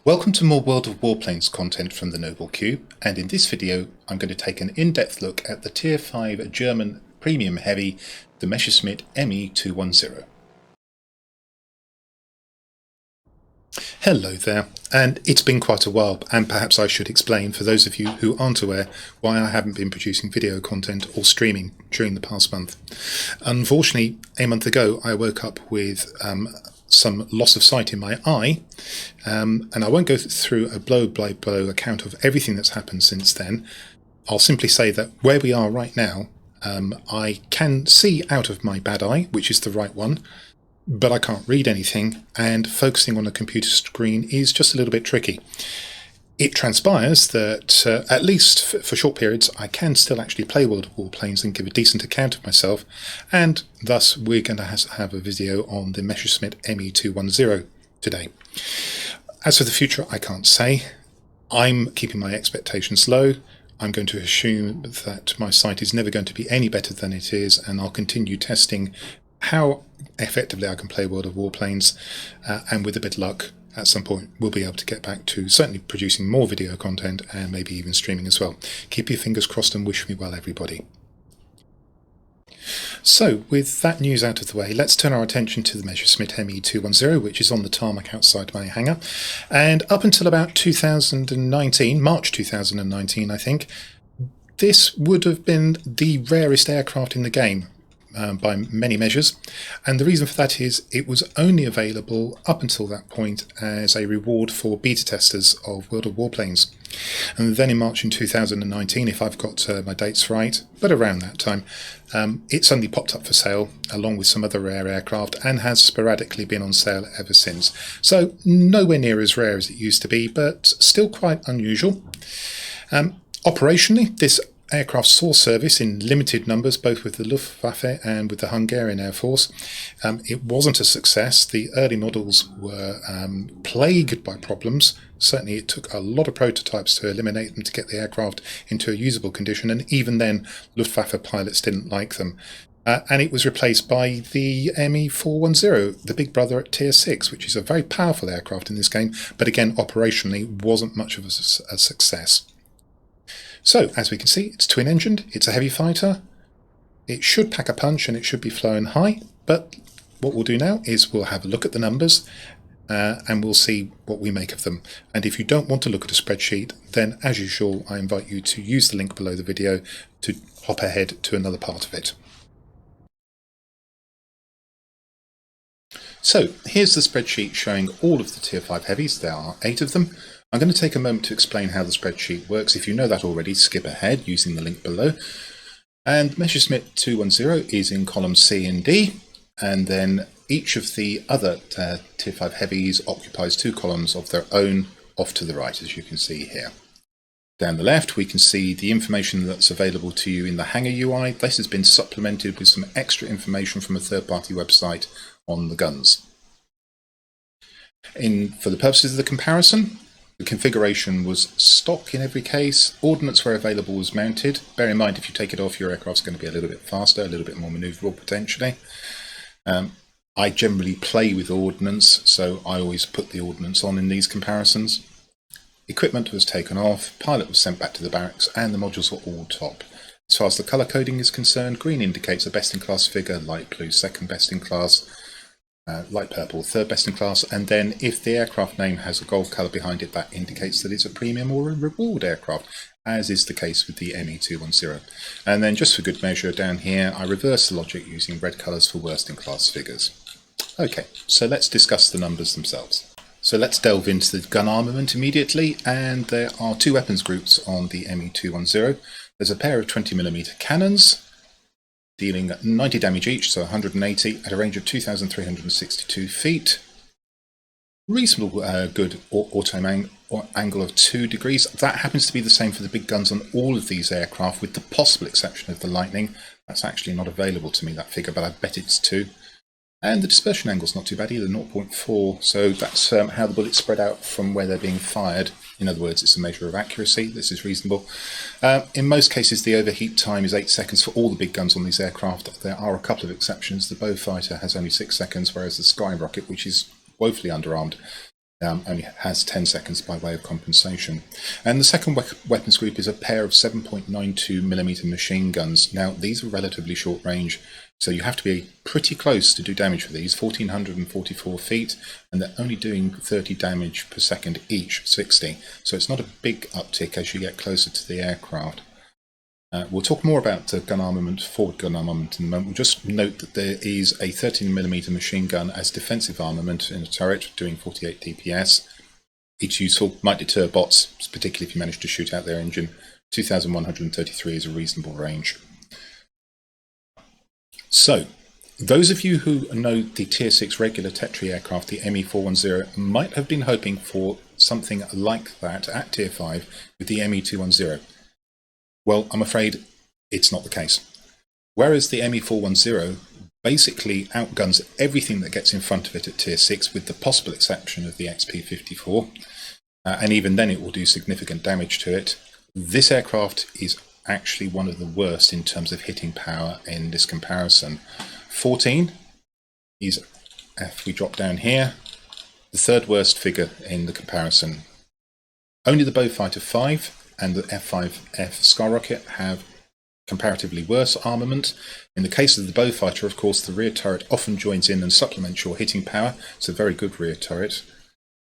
Welcome to more World of Warplanes content from the Noble Cube, and in this video I'm going to take an in-depth look at the Tier 5 German premium heavy, the Messerschmitt Me 210. Hello there, and it's been quite a while, and perhaps I should explain for those of you who aren't aware why I haven't been producing video content or streaming during the past month. Unfortunately, a month ago I woke up with some loss of sight in my eye, and I won't go through a blow-by-blow account of everything that's happened since then. I'll simply say that where we are right now, I can see out of my bad eye, which is the right one, but I can't read anything, and focusing on a computer screen is just a little bit tricky. It transpires that, at least for short periods, I can still actually play World of Warplanes and give a decent account of myself, and thus we're going to have a video on the Messerschmitt Me 210 today. As for the future, I can't say. I'm keeping my expectations low. I'm going to assume that my sight is never going to be any better than it is, and I'll continue testing how effectively I can play World of Warplanes, and with a bit of luck, at some point we'll be able to get back to certainly producing more video content and maybe even streaming as well. Keep your fingers crossed and wish me well, everybody. So, with that news out of the way, let's turn our attention to the Messerschmitt Me 210, which is on the tarmac outside my hangar. And up until about 2019, March 2019 I think, this would have been the rarest aircraft in the game. By many measures, and the reason for that is it was only available up until that point as a reward for beta testers of World of Warplanes. And then in March in 2019, if I've got my dates right, but around that time, it suddenly popped up for sale along with some other rare aircraft and has sporadically been on sale ever since. So nowhere near as rare as it used to be, but still quite unusual. Operationally, this aircraft saw service in limited numbers, both with the Luftwaffe and with the Hungarian Air Force. It wasn't a success. The early models were plagued by problems. Certainly it took a lot of prototypes to eliminate them to get the aircraft into a usable condition, and even then Luftwaffe pilots didn't like them. And it was replaced by the Me 410, the big brother at Tier 6, which is a very powerful aircraft in this game, but again operationally wasn't much of a success. So, as we can see, it's twin-engined, it's a heavy fighter, it should pack a punch and it should be flown high, but what we'll do now is we'll have a look at the numbers and we'll see what we make of them. And if you don't want to look at a spreadsheet, then as usual I invite you to use the link below the video to hop ahead to another part of it. So, here's the spreadsheet showing all of the Tier 5 heavies. There are 8 of them. I'm going to take a moment to explain how the spreadsheet works. If you know that already, skip ahead using the link below. And Messerschmitt 210 is in columns C and D, and then each of the other Tier 5 heavies occupies 2 columns of their own off to the right, as you can see here. Down the left, we can see the information that's available to you in the hangar UI. This has been supplemented with some extra information from a third-party website on the guns. For the purposes of the comparison, the configuration was stock in every case. Ordnance where available was mounted. Bear in mind, if you take it off, your aircraft's going to be a little bit faster, a little bit more manoeuvrable potentially. I generally play with ordnance, so I always put the ordnance on in these comparisons. Equipment was taken off, pilot was sent back to the barracks, and the modules were all top. As far as the colour coding is concerned, green indicates a best-in-class figure, light blue second best-in-class, light purple third best in class, and then if the aircraft name has a gold colour behind it, that indicates that it's a premium or a reward aircraft, as is the case with the Me 210. And then just for good measure down here, I reverse the logic using red colours for worst in class figures. Okay, so let's discuss the numbers themselves. So let's delve into the gun armament immediately, and there are 2 weapons groups on the Me 210. There's a pair of 20mm cannons, dealing 90 damage each, so 180 at a range of 2,362 feet. Reasonable good auto angle of 2 degrees. That happens to be the same for the big guns on all of these aircraft, with the possible exception of the Lightning. That's actually not available to me, that figure, but I bet it's 2. And the dispersion angle's not too bad either, 0.4, so that's how the bullets spread out from where they're being fired. In other words, it's a measure of accuracy. This is reasonable. In most cases, the overheat time is 8 seconds for all the big guns on these aircraft. There are a couple of exceptions. The Beaufighter has only 6 seconds, whereas the Skyrocket, which is woefully underarmed, only has 10 seconds by way of compensation. And the second weapons group is a pair of 7.92mm machine guns. Now, these are relatively short range, so you have to be pretty close to do damage for these, 1444 feet, and they're only doing 30 damage per second each, 60. So it's not a big uptick as you get closer to the aircraft. We'll talk more about gun armament, forward gun armament in a moment. We'll just note that there is a 13mm machine gun as defensive armament in a turret, doing 48 DPS. It's useful, might deter bots, particularly if you manage to shoot out their engine. 2133 is a reasonable range. So, those of you who know the Tier 6 regular Tetri aircraft, the ME410, might have been hoping for something like that at Tier 5 with the ME210. Well, I'm afraid it's not the case. Whereas the ME410 basically outguns everything that gets in front of it at Tier 6, with the possible exception of the XP54, and even then it will do significant damage to it. This aircraft is actually one of the worst in terms of hitting power in this comparison. 14 is, if we drop down here, the third worst figure in the comparison. Only the Beaufighter 5 and the F5F Skyrocket have comparatively worse armament. In the case of the Beaufighter, of course, the rear turret often joins in and supplements your hitting power. It's a very good rear turret.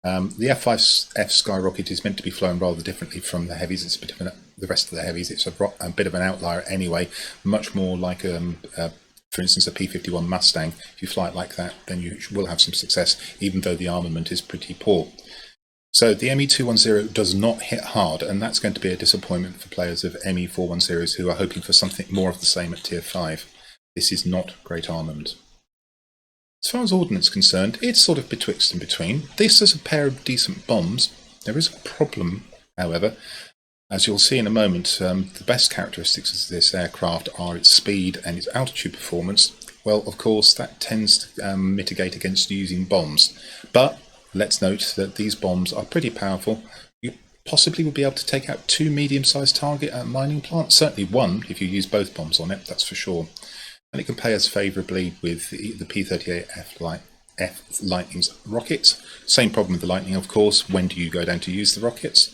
The F5F Skyrocket is meant to be flown rather differently from the heavies. It's a bit of the rest of the heavies. It's a bit of an outlier anyway, much more like for instance, a P-51 Mustang. If you fly it like that, then you will have some success, even though the armament is pretty poor. So the ME210 does not hit hard, and that's going to be a disappointment for players of ME410s who are hoping for something more of the same at Tier 5. This is not great armament. As far as ordnance is concerned, it's sort of betwixt and between. This is a pair of decent bombs. There is a problem, however. As you'll see in a moment, the best characteristics of this aircraft are its speed and its altitude performance. Well, of course, that tends to mitigate against using bombs. But let's note that these bombs are pretty powerful. You possibly will be able to take out 2 medium-sized targets at a mining plant. Certainly 1 if you use both bombs on it, that's for sure. And it can pay us favourably with the P-38F Lightning's rockets. Same problem with the Lightning, of course. When do you go down to use the rockets?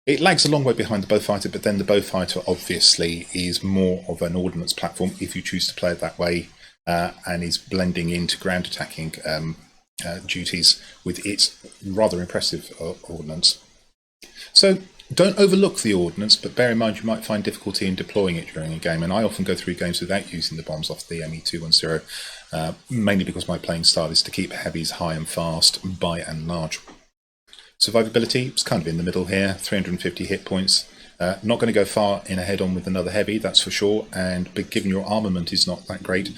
It lags a long way behind the Beaufighter, but then the Beaufighter obviously is more of an ordnance platform if you choose to play it that way, and is blending into ground attacking duties with its rather impressive ordnance. So don't overlook the ordnance, but bear in mind you might find difficulty in deploying it during a game, and I often go through games without using the bombs off the ME210, mainly because my playing style is to keep heavies high and fast by and large. Survivability, it's kind of in the middle here, 350 hit points. Not going to go far in a head-on with another heavy, that's for sure, but given your armament is not that great,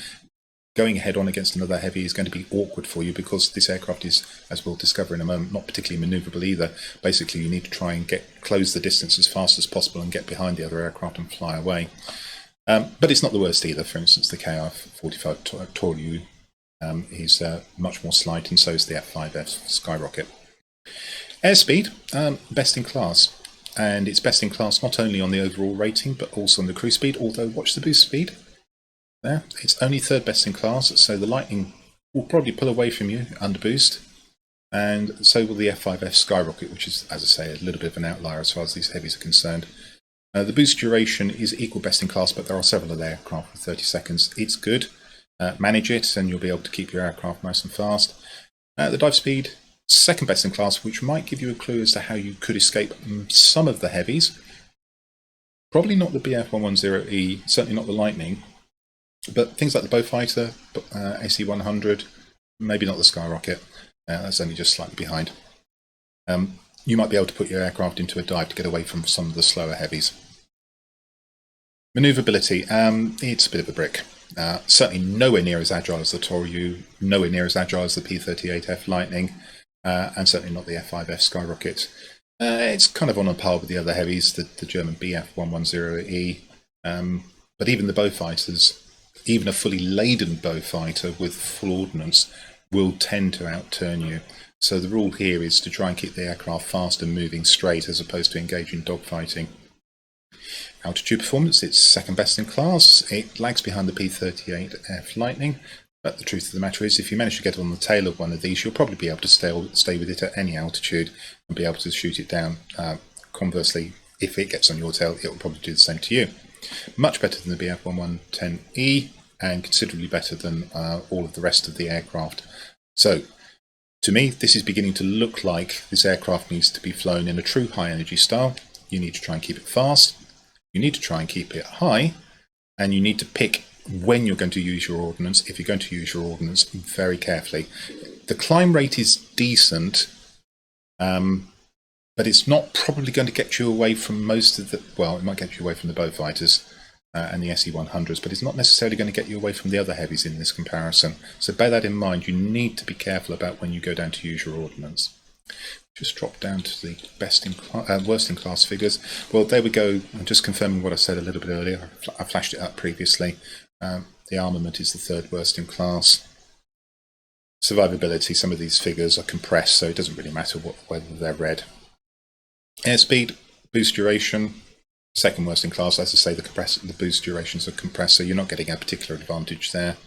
going head-on against another heavy is going to be awkward for you, because this aircraft is, as we'll discover in a moment, not particularly manoeuvrable either. Basically, you need to try and close the distance as fast as possible and get behind the other aircraft and fly away. But it's not the worst either. For instance, the KR-45 Toryuu is much more slight, and so is the F5F Skyrocket. Airspeed, best in class. And it's best in class not only on the overall rating, but also on the cruise speed, although watch the boost speed. There, it's only third best in class, so the Lightning will probably pull away from you under boost, and so will the F5F Skyrocket, which is, as I say, a little bit of an outlier as far as these heavies are concerned. The boost duration is equal best in class, but there are several of the aircraft with 30 seconds. It's good. Manage it, and you'll be able to keep your aircraft nice and fast. The dive speed, second best in class, which might give you a clue as to how you could escape some of the heavies. Probably not the BF110E, certainly not the Lightning. But things like the Beaufighter, AC-100, maybe not the Skyrocket, that's only just slightly behind. You might be able to put your aircraft into a dive to get away from some of the slower heavies. Manoeuvrability, it's a bit of a brick. Certainly nowhere near as agile as the Toryuu, nowhere near as agile as the P-38F Lightning, and certainly not the F5F Skyrocket. It's kind of on a par with the other heavies, the German BF110E, but even the Beaufighters, even a fully laden Beaufighter with full ordnance will tend to outturn you. So the rule here is to try and keep the aircraft fast and moving straight as opposed to engage in dogfighting. Altitude performance, it's second best in class. It lags behind the P-38F Lightning, But the truth of the matter is, if you manage to get on the tail of one of these, you'll probably be able to stay with it at any altitude and be able to shoot it down. Conversely, if it gets on your tail, it will probably do the same to you. Much better than the BF-1110E, and considerably better than all of the rest of the aircraft. So, to me, this is beginning to look like this aircraft needs to be flown in a true high-energy style. You need to try and keep it fast, you need to try and keep it high, and you need to pick when you're going to use your ordnance, if you're going to use your ordnance, very carefully. The climb rate is decent, but it's not probably going to get you away from most of the... Well, it might get you away from the Beaufighters and the SE-100s, but it's not necessarily going to get you away from the other heavies in this comparison. So bear that in mind. You need to be careful about when you go down to use your ordnance. Just drop down to the worst in class figures. Well, there we go. I'm just confirming what I said a little bit earlier. I flashed it up previously. The armament is the third worst in class. Survivability, some of these figures are compressed, so it doesn't really matter whether they're red. Airspeed, boost duration, second worst in class. As I say, the boost durations are compressed, so you're not getting a particular advantage there.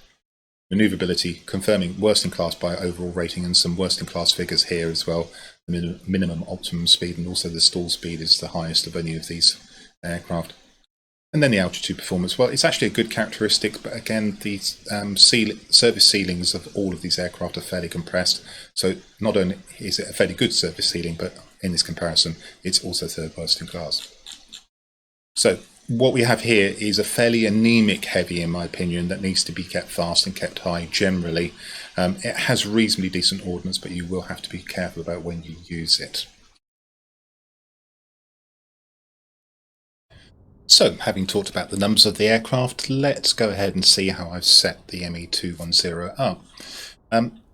Manoeuvrability, confirming worst in class by overall rating, and some worst in class figures here as well. The minimum optimum speed and also the stall speed is the highest of any of these aircraft. And then the altitude performance. Well, it's actually a good characteristic, but again, the service ceilings of all of these aircraft are fairly compressed. So not only is it a fairly good service ceiling, but in this comparison, it's also third worst in class. So what we have here is a fairly anemic heavy, in my opinion, that needs to be kept fast and kept high generally. It has reasonably decent ordnance, but you will have to be careful about when you use it. So, having talked about the numbers of the aircraft, let's go ahead and see how I've set the ME210 up.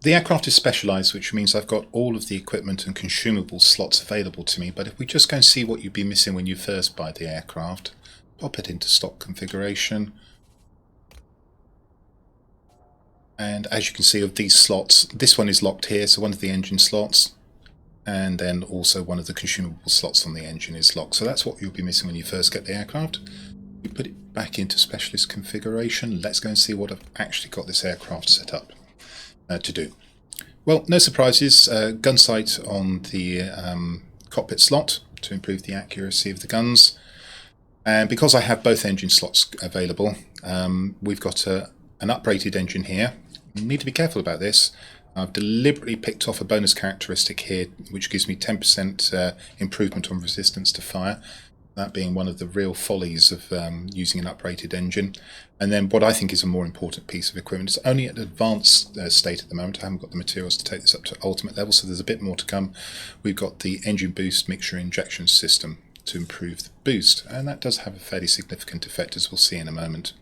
The aircraft is specialised, which means I've got all of the equipment and consumable slots available to me, but if we just go and see what you'd be missing when you first buy the aircraft, pop it into stock configuration. And as you can see, of these slots, this one is locked here, so one of the engine slots, and then also one of the consumable slots on the engine is locked. So that's what you'll be missing when you first get the aircraft. We put it back into specialist configuration. Let's go and see what I've actually got this aircraft set up to do. Well, no surprises. Gun sight on the cockpit slot to improve the accuracy of the guns. And because I have both engine slots available, we've got an uprated engine here. You need to be careful about this. I've deliberately picked off a bonus characteristic here, which gives me 10% improvement on resistance to fire. That being one of the real follies of using an uprated engine. And then what I think is a more important piece of equipment, it's only at advanced state at the moment. I haven't got the materials to take this up to ultimate level, so there's a bit more to come. We've got the engine boost mixture injection system to improve the boost, and that does have a fairly significant effect, as we'll see in a moment.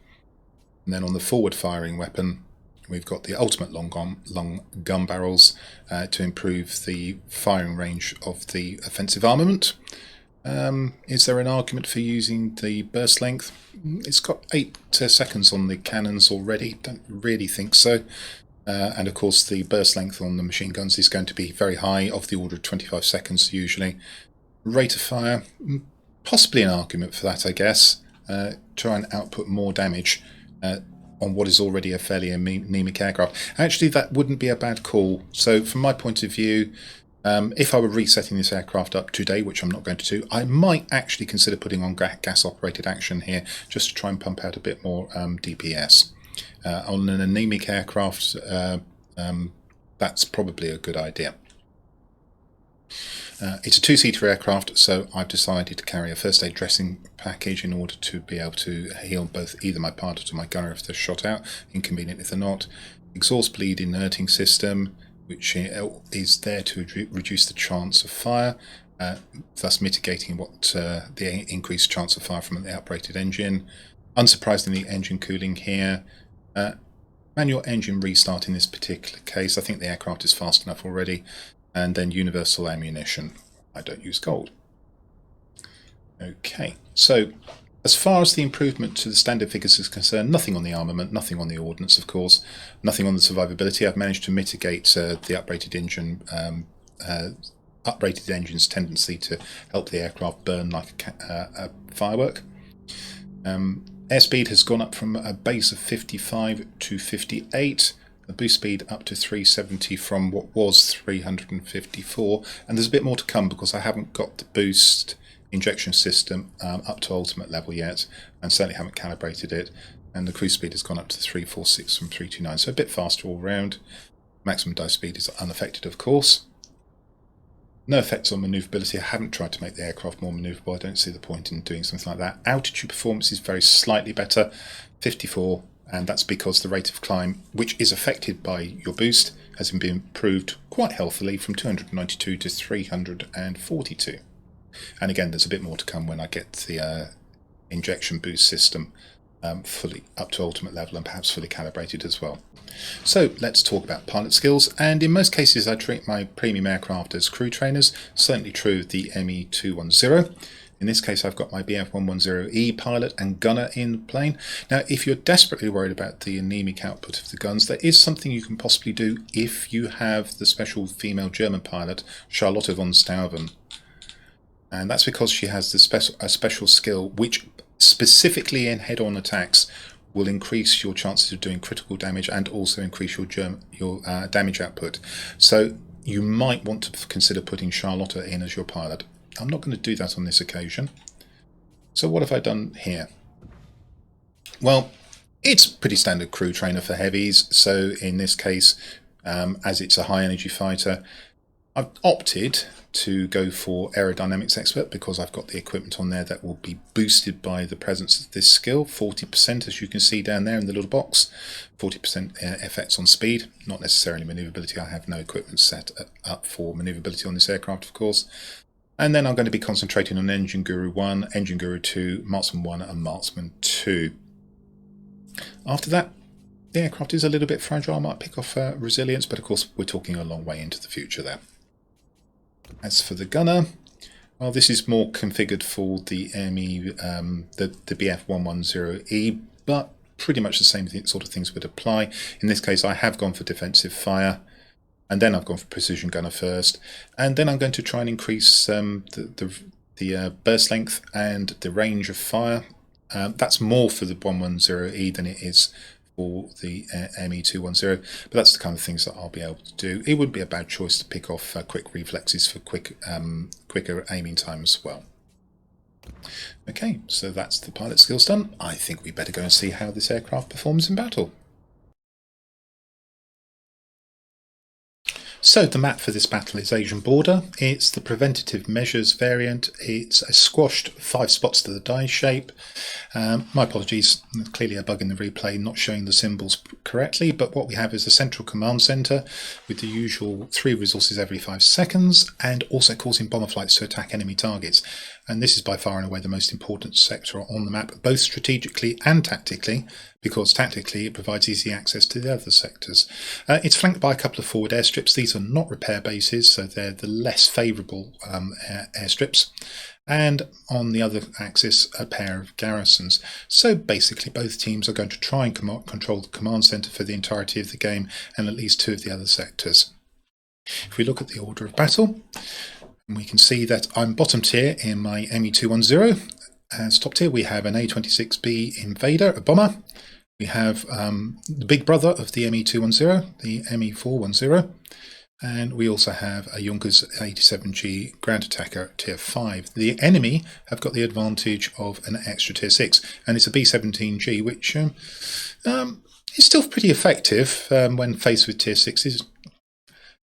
And then on the forward firing weapon, we've got the ultimate long gun barrels to improve the firing range of the offensive armament. Is there an argument for using the burst length? It's got 8 seconds on the cannons already, don't really think so. And of course the burst length on the machine guns is going to be very high, of the order of 25 seconds usually. Rate of fire, possibly an argument for that, I guess. Try and output more damage on what is already a fairly anemic aircraft. Actually, that wouldn't be a bad call. So from my point of view, if I were resetting this aircraft up today, which I'm not going to do, I might actually consider putting on gas-operated action here, just to try and pump out a bit more DPS. On an anemic aircraft, that's probably a good idea. It's a two-seater aircraft, so I've decided to carry a first aid dressing package in order to be able to heal both either my pilot or my gunner if they're shot out, inconvenient if they're not. Exhaust bleed inerting system, which is there to reduce the chance of fire, thus mitigating the increased chance of fire from the uprated engine. Unsurprisingly, engine cooling here. Manual engine restart in this particular case. I think the aircraft is fast enough already. And then universal ammunition. I don't use gold. Okay, so as far as the improvement to the standard figures is concerned, nothing on the armament, nothing on the ordnance, of course, nothing on the survivability. I've managed to mitigate the uprated engine's tendency to help the aircraft burn like a firework. Airspeed has gone up from a base of 55 to 58. The boost speed up to 370 from what was 354, and there's a bit more to come because I haven't got the boost injection system up to ultimate level yet, and certainly haven't calibrated it, and the cruise speed has gone up to 346 from 329, so a bit faster all round. Maximum dive speed is unaffected, of course. No effects on manoeuvrability. I haven't tried to make the aircraft more manoeuvrable. I don't see the point in doing something like that. Altitude performance is very slightly better, 54, and that's because the rate of climb, which is affected by your boost, has been improved quite healthily from 292 to 342. And again, there's a bit more to come when I get the injection boost system fully up to ultimate level and perhaps fully calibrated as well. So let's talk about pilot skills, and in most cases I treat my premium aircraft as crew trainers, certainly true of the ME-210. In this case I've got my BF-110E pilot and gunner in the plane. Now if you're desperately worried about the anemic output of the guns, there is something you can possibly do if you have the special female German pilot Charlotte von Stauben. And that's because she has a special skill which specifically in head-on attacks will increase your chances of doing critical damage and also increase your damage output. So you might want to consider putting Charlotte in as your pilot. I'm not going to do that on this occasion. So what have I done here? Well, it's pretty standard crew trainer for heavies. So in this case, as it's a high energy fighter, I've opted to go for aerodynamics expert because I've got the equipment on there that will be boosted by the presence of this skill. 40%, as you can see down there in the little box. 40% effects on speed, not necessarily manoeuvrability. I have no equipment set up for manoeuvrability on this aircraft, of course. And then I'm going to be concentrating on Engine Guru 1, Engine Guru 2, Marksman 1 and Marksman 2. After that, the aircraft is a little bit fragile. I might pick off resilience, but of course we're talking a long way into the future there. As for the gunner, well, this is more configured for the ME, the BF-110E, but pretty much the same sort of things would apply. In this case, I have gone for defensive fire, and then I've gone for precision gunner first, and then I'm going to try and increase the burst length and the range of fire. That's more for the 110E than it is for the ME-210, but that's the kind of things that I'll be able to do. It would be a bad choice to pick off quick reflexes for quicker aiming time as well. Okay, so that's the pilot skills done. I think we better go and see how this aircraft performs in battle. So the map for this battle is Asian border. It's the preventative measures variant. It's a squashed 5 spots to the die shape. My apologies, clearly a bug in the replay, not showing the symbols correctly, but what we have is a central command center with the usual 3 resources every 5 seconds and also causing bomber flights to attack enemy targets. And this is by far and away the most important sector on the map, both strategically and tactically, because tactically it provides easy access to the other sectors. It's flanked by a couple of forward airstrips. These are not repair bases, so they're the less favourable airstrips. And on the other axis, a pair of garrisons. So basically both teams are going to try and control the command centre for the entirety of the game and at least 2 of the other sectors. If we look at the order of battle, we can see that I'm bottom tier in my ME-210. As top tier we have an A-26B Invader, a bomber. We have the big brother of the ME-210, the ME-410. And we also have a Junkers 87G Ground Attacker Tier 5. The enemy have got the advantage of an extra Tier 6, and it's a B-17G, which is still pretty effective when faced with Tier 6s.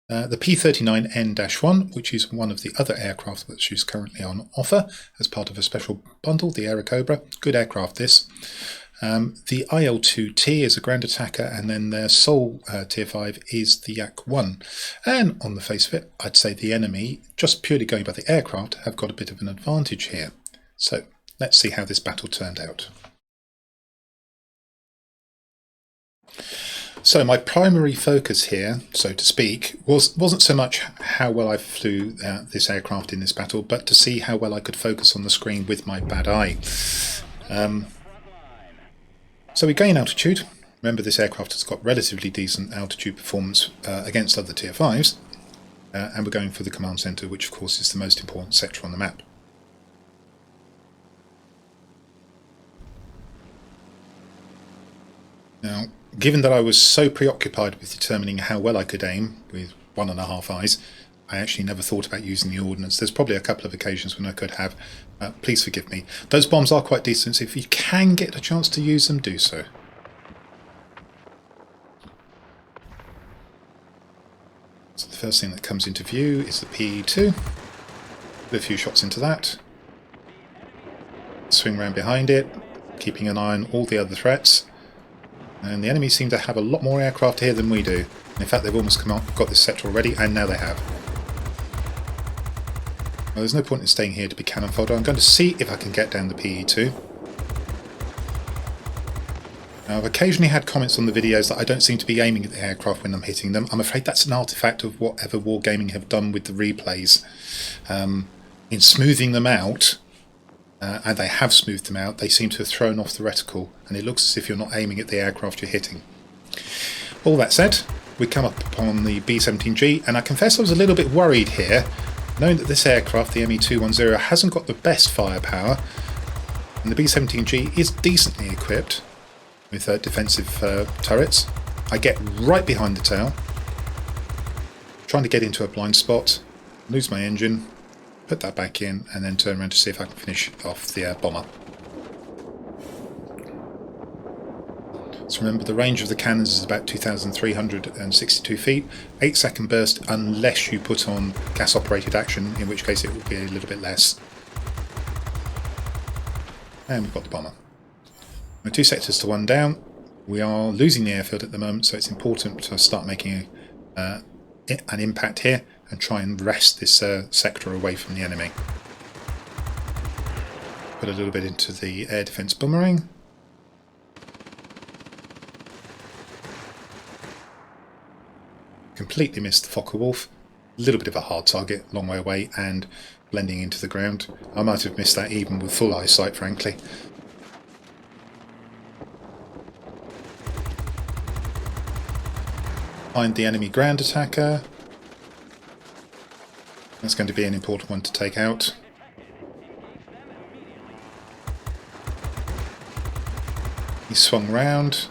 The P-39N-1, which is one of the other aircraft which is currently on offer as part of a special bundle, the Aerocobra. Good aircraft this. The IL-2T is a ground attacker, and then their sole Tier 5 is the Yak-1. And on the face of it, I'd say the enemy, just purely going by the aircraft, have got a bit of an advantage here. So let's see how this battle turned out. So my primary focus here, so to speak, wasn't so much how well I flew this aircraft in this battle, but to see how well I could focus on the screen with my bad eye. So we gain altitude. Remember, this aircraft has got relatively decent altitude performance against other Tier 5s, and we're going for the command centre, which of course is the most important sector on the map. Now, Given that I was so preoccupied with determining how well I could aim with 1.5 eyes, I actually never thought about using the ordnance. There's probably a couple of occasions when I could have. Please forgive me. Those bombs are quite decent, so if you can get a chance to use them, do so. So the first thing that comes into view is the PE2. Put a few shots into that. Swing round behind it, keeping an eye on all the other threats. And the enemy seem to have a lot more aircraft here than we do. In fact, they've almost got this sector already, and now they have. Well, there's no point in staying here to be cannon fodder. I'm going to see if I can get down the PE2. Now, I've occasionally had comments on the videos that I don't seem to be aiming at the aircraft when I'm hitting them. I'm afraid that's an artifact of whatever Wargaming have done with the replays. In smoothing them out, and they have smoothed them out, they seem to have thrown off the reticle, and it looks as if you're not aiming at the aircraft you're hitting. All that said, we come up upon the B-17G, and I confess I was a little bit worried here, knowing that this aircraft, the ME-210, hasn't got the best firepower, and the B-17G is decently equipped with defensive turrets. I get right behind the tail, trying to get into a blind spot, lose my engine, put that back in, and then turn around to see if I can finish off the bomber. So remember, the range of the cannons is about 2,362 feet, 8-second burst unless you put on gas operated action, in which case it will be a little bit less. And we've got the bomber. We're 2 sectors to 1 down. We are losing the airfield at the moment, so it's important to start making an impact here and try and wrest this sector away from the enemy. Put a little bit into the air defense boomerang. Completely missed the Focke-Wulf. A little bit of a hard target, long way away and blending into the ground. I might have missed that even with full eyesight, frankly. Find the enemy ground attacker. That's going to be an important one to take out. He swung round.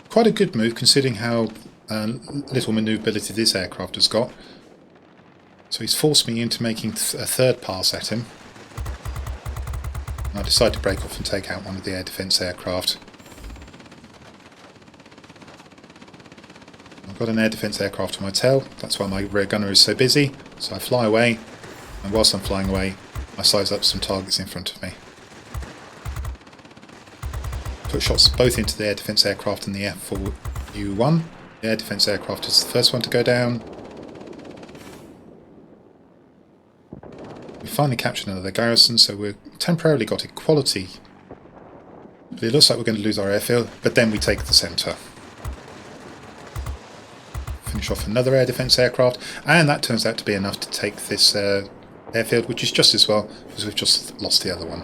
Quite a good move considering how little manoeuvrability this aircraft has got. So he's forced me into making a third pass at him. And I decide to break off and take out one of the air defence aircraft. I've got an air defence aircraft on my tail, that's why my rear gunner is so busy. So I fly away, and whilst I'm flying away, I size up some targets in front of me. Put shots both into the air defence aircraft and the F4U1. The air defence aircraft is the first one to go down. We finally captured another garrison, so we've temporarily got equality. But it looks like we're going to lose our airfield, but then we take the centre. Finish off another air defence aircraft, and that turns out to be enough to take this airfield, which is just as well, because we've just lost the other one.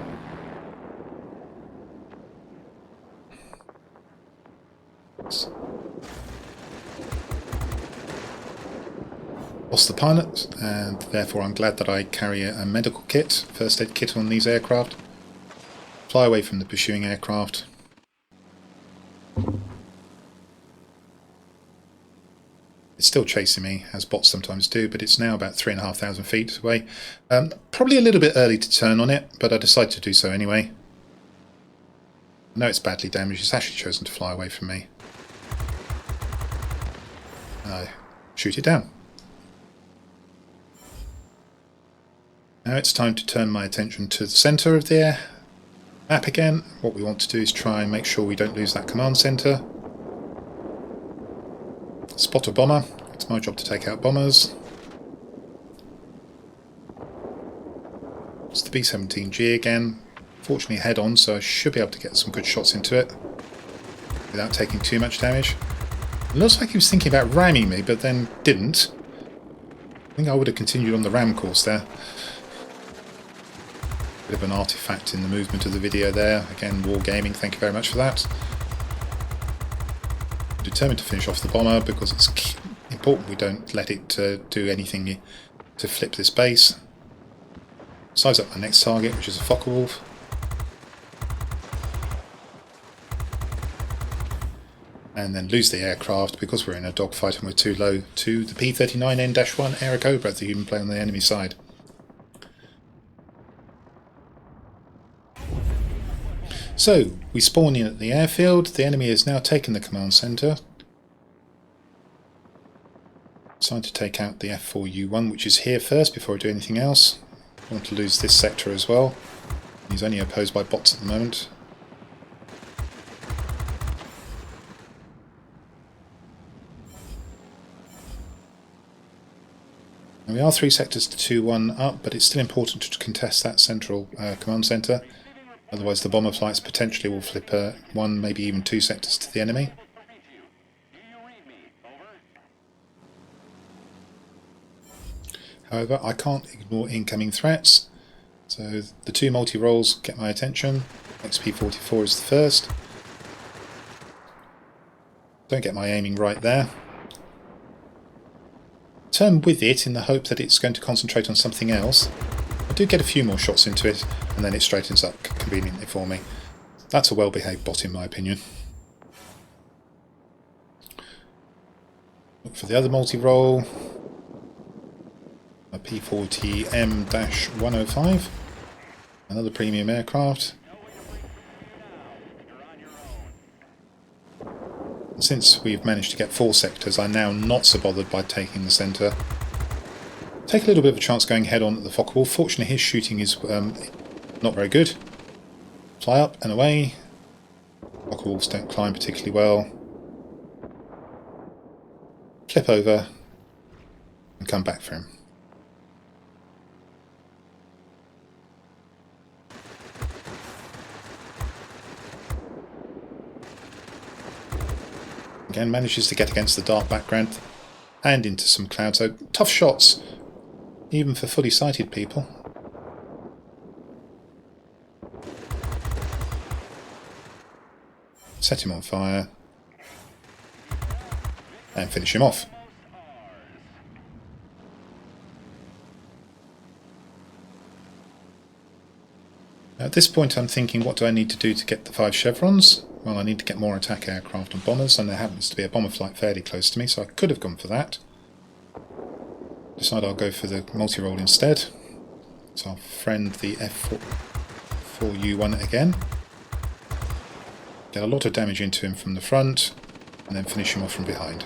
Lost the pilot, and therefore I'm glad that I carry a medical kit, first aid kit on these aircraft. Fly away from the pursuing aircraft. It's still chasing me, as bots sometimes do, but it's now about 3,500 feet away. Probably a little bit early to turn on it, but I decided to do so anyway. I know it's badly damaged, it's actually chosen to fly away from me. I shoot it down. Now it's time to turn my attention to the centre of the map again. What we want to do is try and make sure we don't lose that command centre. Spot a bomber. It's my job to take out bombers. It's the B-17G again. Fortunately head on, so I should be able to get some good shots into it without taking too much damage. It looks like he was thinking about ramming me, but then didn't. I think I would have continued on the ram course there. Bit of an artifact in the movement of the video there. Again, Wargaming, thank you very much for that. I'm determined to finish off the bomber because it's important we don't let it do anything to flip this base. Size up my next target, which is a Focke-Wulf. and then lose the aircraft because we're in a dogfight and we're too low to the P-39N-1 Air Cobra, the human plane on the enemy side. So, we spawn in at the airfield. The enemy has now taken the command centre. Decided to take out the F4U1, which is here first before I do anything else. I want to lose this sector as well. He's only opposed by bots at the moment. And we are 3 sectors to 2-1 up, but it's still important to contest that central command centre. Otherwise the bomber flights potentially will flip 1, maybe even 2 sectors to the enemy. However, I can't ignore incoming threats, so the 2 multi-rolls get my attention. XP44 is the first. Don't get my aiming right there. Turn with it in the hope that it's going to concentrate on something else. I do get a few more shots into it, and then it straightens up conveniently for me. That's a well-behaved bot in my opinion. Look for the other multi-roll. A P40M-105, another premium aircraft. And since we've managed to get 4 sectors, I'm now not so bothered by taking the centre. Take a little bit of a chance going head on at the Focke-Wulf. Fortunately his shooting is not very good. Fly up and away. Focke-Wulfs don't climb particularly well. Flip over and come back for him. Again, manages to get against the dark background and into some clouds, so tough shots, even for fully sighted people. Set him on fire and finish him off. At this point I'm thinking, what do I need to do to get the 5 chevrons? Well, I need to get more attack aircraft and bombers, and there happens to be a bomber flight fairly close to me, so I could have gone for that. Decide I'll go for the multi-roll instead. So I'll friend the F4U1 again. Get a lot of damage into him from the front, and then finish him off from behind.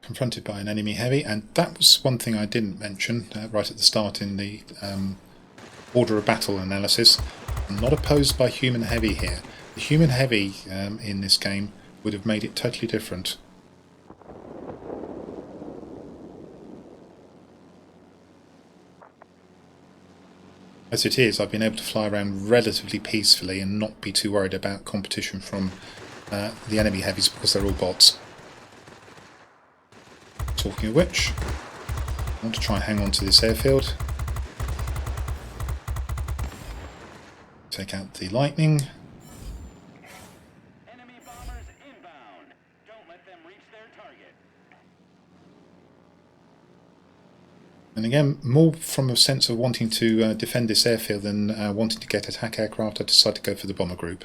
Confronted by an enemy heavy, and that was one thing I didn't mention right at the start in the order of battle analysis. I'm not opposed by human heavy here. The human heavy in this game would have made it totally different. As it is, I've been able to fly around relatively peacefully and not be too worried about competition from the enemy heavies because they're all bots. Talking of which, I want to try and hang on to this airfield. Take out the lightning. Enemy bombers inbound. Don't let them reach their target. And again, more from a sense of wanting to defend this airfield than wanting to get attack aircraft, I decided to go for the bomber group.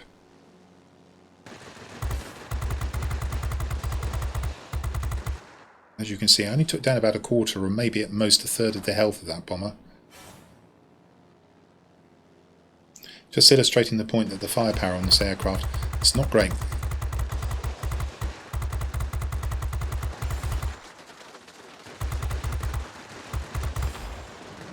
As you can see, I only took down about a quarter or maybe at most a third of the health of that bomber. Just illustrating the point that the firepower on this aircraft is not great.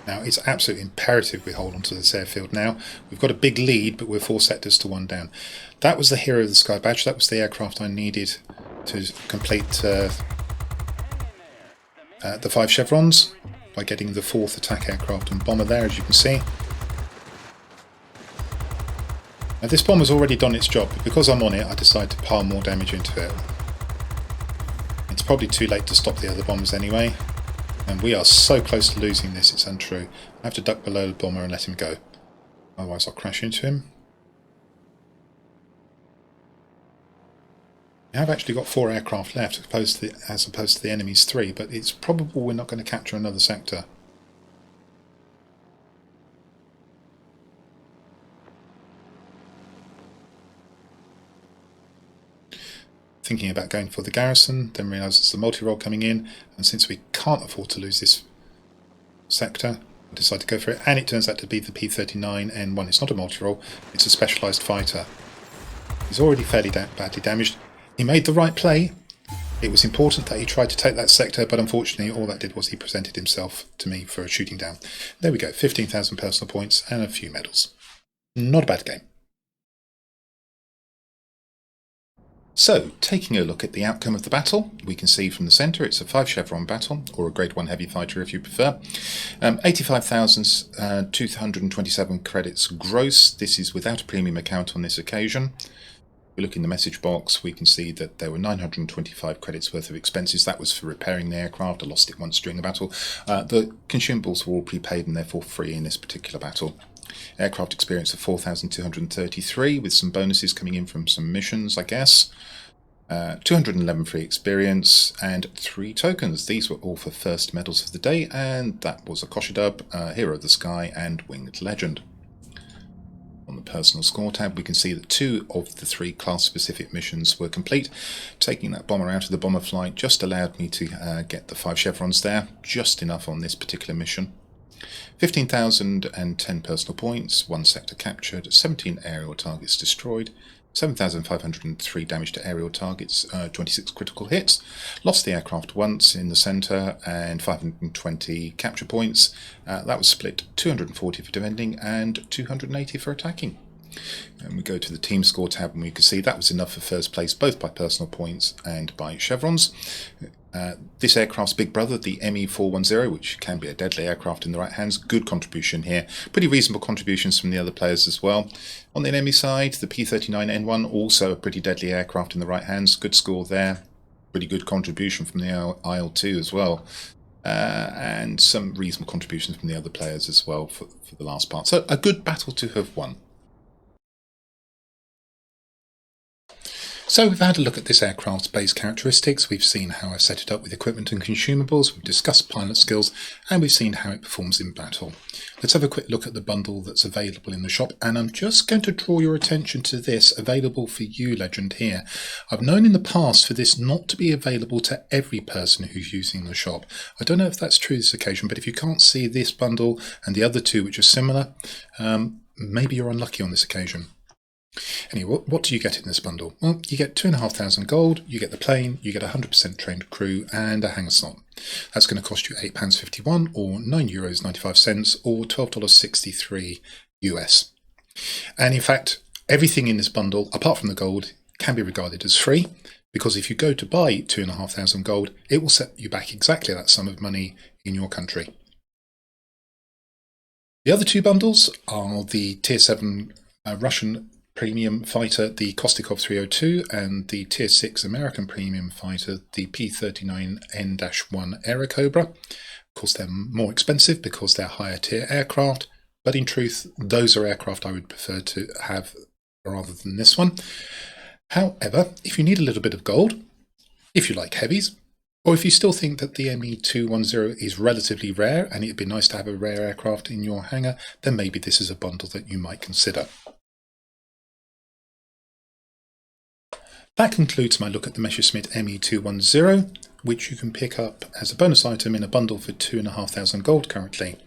Now it's absolutely imperative we hold on to this airfield now. We've got a big lead, but we're 4 sectors to 1 down. That was the Hero of the Sky badge. That was the aircraft I needed to complete the 5 chevrons by getting the 4th attack aircraft and bomber there, as you can see. Now this bomber's already done its job, but because I'm on it I decide to pile more damage into it. It's probably too late to stop the other bombers anyway, and we are so close to losing this it's untrue. I have to duck below the bomber and let him go, otherwise I'll crash into him. We have actually got 4 aircraft left as opposed to the enemy's 3, but it's probable we're not going to capture another sector. thinking about going for the garrison, then realised it's the multi-role coming in, and since we can't afford to lose this sector, I decided to go for it, and it turns out to be the P-39N1. It's not a multi-role, it's a specialised fighter. He's already fairly badly damaged. He made the right play. It was important that he tried to take that sector, but unfortunately all that did was he presented himself to me for a shooting down. There we go, 15,000 personal points and a few medals. Not a bad game. So, taking a look at the outcome of the battle, we can see from the centre it's a 5 chevron battle, or a grade 1 heavy fighter if you prefer. 85,227 credits gross. This is without a premium account on this occasion. If we look in the message box, we can see that there were 925 credits worth of expenses. That was for repairing the aircraft. I lost it once during the battle. The consumables were all prepaid and therefore free in this particular battle. Aircraft experience of 4,233 with some bonuses coming in from some missions, I guess. 211 free experience and 3 tokens. These were all for first medals of the day, and that was a Koshidub, Hero of the Sky and Winged Legend. On the personal score tab, we can see that 2 of the 3 class-specific missions were complete. Taking that bomber out of the bomber flight just allowed me to get the 5 chevrons there, just enough on this particular mission. 15,010 personal points, 1 sector captured, 17 aerial targets destroyed, 7,503 damage to aerial targets, 26 critical hits, lost the aircraft once in the centre, and 520 capture points. That was split 240 for defending and 280 for attacking. And we go to the team score tab and we can see that was enough for first place, both by personal points and by chevrons. This aircraft's big brother, the Me-410, which can be a deadly aircraft in the right hands, good contribution here. Pretty reasonable contributions from the other players as well. On the enemy side, the P-39N1, also a pretty deadly aircraft in the right hands, good score there. Pretty good contribution from the IL-2 as well. And some reasonable contributions from the other players as well for the last part. So a good battle to have won. So we've had a look at this aircraft's base characteristics, we've seen how I set it up with equipment and consumables, we've discussed pilot skills, and we've seen how it performs in battle. Let's have a quick look at the bundle that's available in the shop, and I'm just going to draw your attention to this available for you legend here. I've known in the past for this not to be available to every person who's using the shop. I don't know if that's true this occasion, but if you can't see this bundle and the other two which are similar, maybe you're unlucky on this occasion. Anyway, what do you get in this bundle? Well, you get 2,500 gold, you get the plane, you get 100% trained crew and a hangar slot. That's going to cost you £8.51 or €9.95 or $12.63 US. And in fact, everything in this bundle, apart from the gold, can be regarded as free, because if you go to buy 2,500 gold, it will set you back exactly that sum of money in your country. The other two bundles are the Tier 7 Russian premium fighter, the Kostikov 302, and the Tier 6 American premium fighter, the P-39N-1 Aerocobra. Of course, they're more expensive because they're higher tier aircraft, but in truth, those are aircraft I would prefer to have rather than this one. However, if you need a little bit of gold, if you like heavies, or if you still think that the Me-210 is relatively rare and it'd be nice to have a rare aircraft in your hangar, then maybe this is a bundle that you might consider. That concludes my look at the Messerschmitt Me-210, which you can pick up as a bonus item in a bundle for 2,500 gold currently.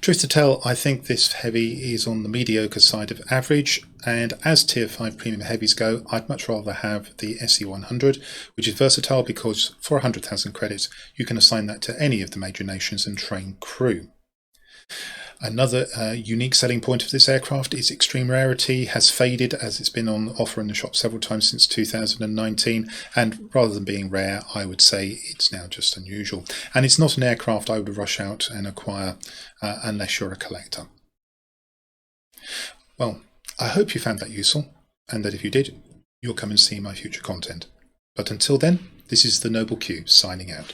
Truth to tell, I think this heavy is on the mediocre side of average, and as Tier 5 premium heavies go, I'd much rather have the SE100, which is versatile because for 100,000 credits you can assign that to any of the major nations and train crew. Another unique selling point of this aircraft is extreme rarity has faded as it's been on offer in the shop several times since 2019, and rather than being rare, I would say it's now just unusual. And it's not an aircraft I would rush out and acquire unless you're a collector. Well, I hope you found that useful, and that if you did, you'll come and see my future content. But until then, this is the Noble Q signing out.